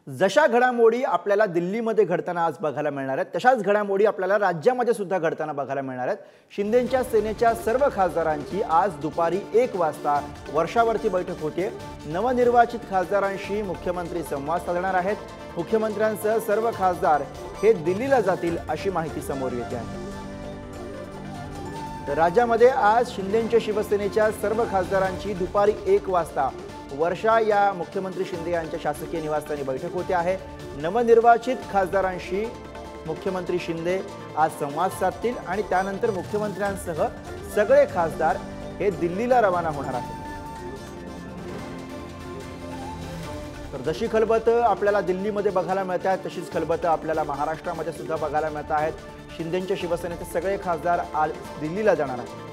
जशा घडामोडी आपल्याला दिल्लीमध्ये घडताना आज बघायला मिळणार आहेत तशाच घडामोडी आपल्याला राज्यामध्ये सुद्धा घडताना बघायला मिळणार आहेत। शिंदेंच्या सेनेच्या सर्व खासदारांची आज दुपारी 1 वाजता वर्षावरती बैठक होते। नवनिर्वाचित खासदारांशी मुख्यमंत्री संवाद साधणार आहेत। मुख्यमंत्र्यांसह सर्व खासदार हे दिल्लीला जातील अशी माहिती समोर येते आहे। तर राज्यामध्ये आज शिंदेंच्या शिवसेनेच्या सर्व खासदारांची दुपारी 1 वाजता वर्षा या मुख्यमंत्री शिंदे यांच्या शासकीय निवासस्थानी बैठक होते आहे। नवनिर्वाचित खासदारांशी मुख्यमंत्री शिंदे आज संवाद साधतील आणि त्यानंतर मुख्यमंत्र्यांसह सगळे खासदार हे दिल्लीला रवाना होणार आहेत। तर जशी खलबत आपल्याला दिल्लीमध्ये बघायला मिळत आहे तशीच खलबत आपल्याला महाराष्ट्रामध्ये सुद्धा बघायला मिळत आहेत। शिंदेंच्या शिवसेनेचे सगळे खासदार आज दिल्लीला जाणार आहेत।